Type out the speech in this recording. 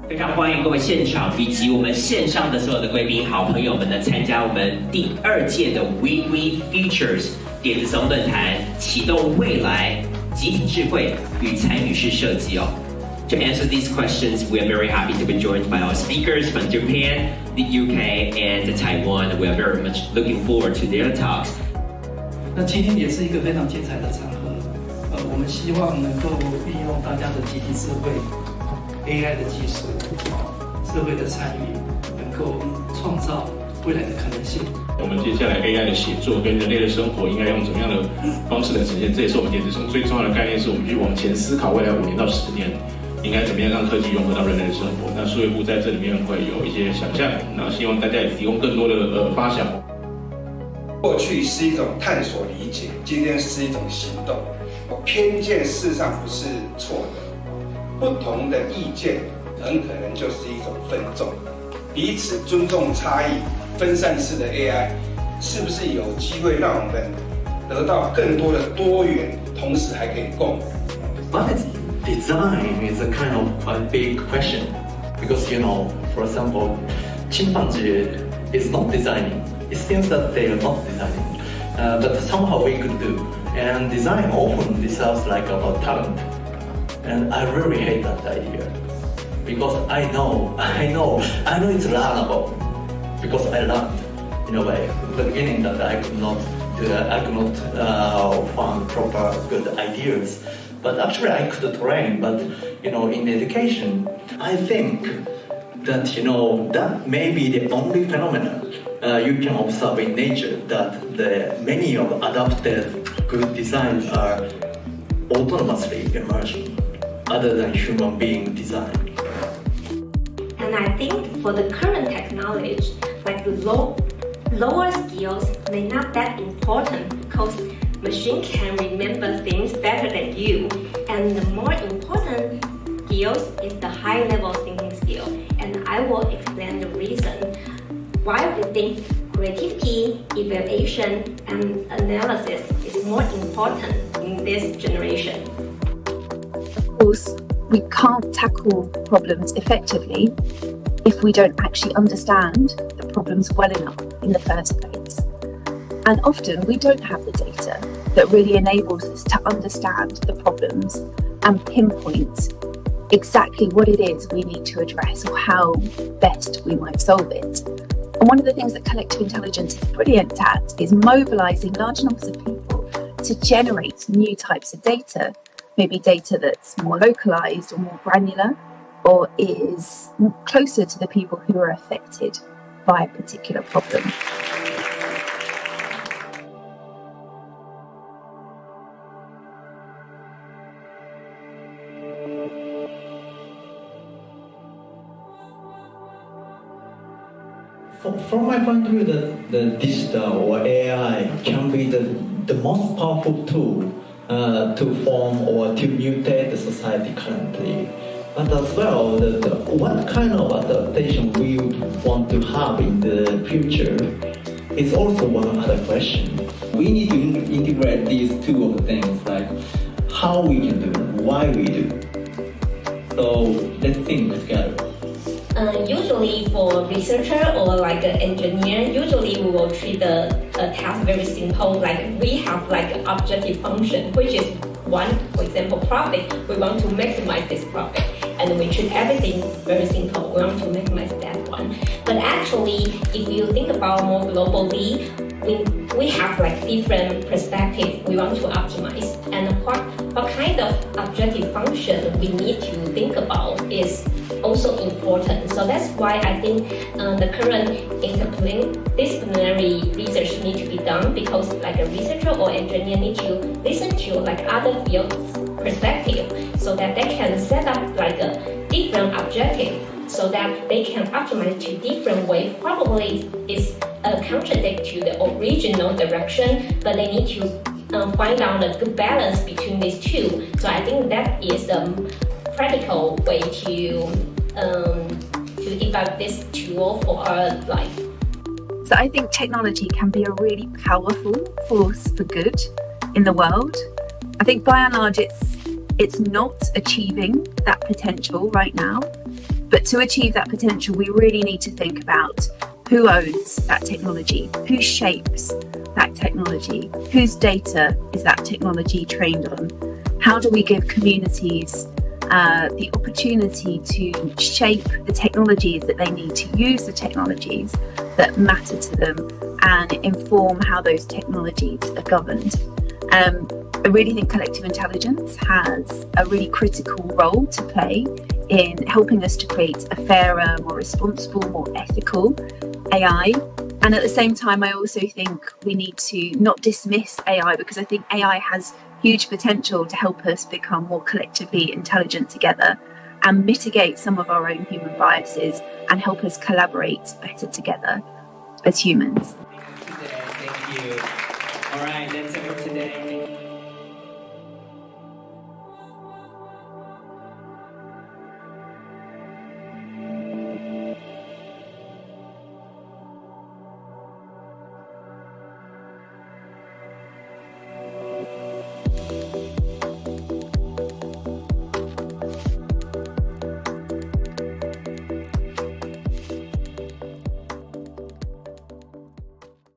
非常欢迎各位现场以及我们线上的所有的贵宾、好朋友们呢，参加我们第2届的 We Futures 点子松论坛，启动未来集体智慧与参与式设计哦。To answer these questions, we are very happy to be joined by our speakers from Japan, the UK, and Taiwan. We are very much looking forward to their talks. 那今天也是一个非常精彩的场合，我们希望能够运用大家的集体智慧、AI 的技术、社会的参与，能够创造未来的可能性。我们接下来 AI 的写作跟人类的生活应该用怎么样的方式来呈现？这也是我们点子松最重要的概念，是我们去往前思考未来5年到10年。应该怎么样让科技融合到人类的生活？那数位部在这里面会有一些想象，那希望大家也提供更多的发想。过去是一种探索理解，今天是一种行动。偏见事实上不是错的，不同的意见很可能就是一种分众。彼此尊重差异，分散式的 AI 是不是有机会让我们得到更多的多元，同时还可以共舞？Design is a kind of a big question because, for example, chimpanzee is not designing. It seems that they are not designing, but somehow we could do. And design often deserves like about talent. And I really hate that idea because I know it's learnable because I learned in a way at the beginning that I could not find proper good ideas. But actually I could train, but in education, I think that that may be the only phenomenon you can observe in nature, that many of adapted good designs are autonomously emerging other than human being design. And I think for the current technology, like lower skills may not that important because machine can remember things better than you, and the more important skills is the high-level thinking skill. And I will explain the reason why we think creativity, evaluation, and analysis is more important in this generation. Of course, we can't tackle problems effectively if we don't actually understand the problems well enough in the first place. And often we don't have the data that really enables us to understand the problems and pinpoint exactly what it is we need to address or how best we might solve it. And one of the things that collective intelligence is brilliant at is mobilizing large numbers of people to generate new types of data, maybe data that's more localized or more granular, or is closer to the people who are affected by a particular problem. From my point of view, the digital or AI can be the most powerful tool to form or to mutate the society currently. But as well, what kind of adaptation we want to have in the future is also one other question. We need to integrate these two things, like how we can do, why we do. So let's think together. Usually for researcher or like an engineer, usually we will treat the task very simple. Like we have like an objective function, which is one, for example, profit. We want to maximize this profit, and we treat everything very simple. We want to maximize that one. But actually, if you think about more globally, we have like different perspectives we want to optimize, and what kind of objective function we need to think about is also important. So that's why I think the current interdisciplinary research needs to be done, because like a researcher or engineer need to listen to like other fields perspective so that they can set up like a different objective so that they can optimize to different way. Probably is contradict to the original direction, but they need to find out a good balance between these two. So I think that is the practical way to develop this tool for our life. So I think technology can be a really powerful force for good in the world. I think by and large it's not achieving that potential right now. But to achieve that potential, we really need to think about who owns that technology, who shapes that technology, whose data is that technology trained on. How do we give communities the opportunity to shape the technologies that they need, to use the technologies that matter to them, and inform how those technologies are governed. I really think collective intelligence has a really critical role to play in helping us to create a fairer, more responsible, more ethical AI. And at the same time, I also think we need to not dismiss AI, because I think AI has huge potential to help us become more collectively intelligent together and mitigate some of our own human biases and help us collaborate better together as humans. Thank you. All right, that's it for today.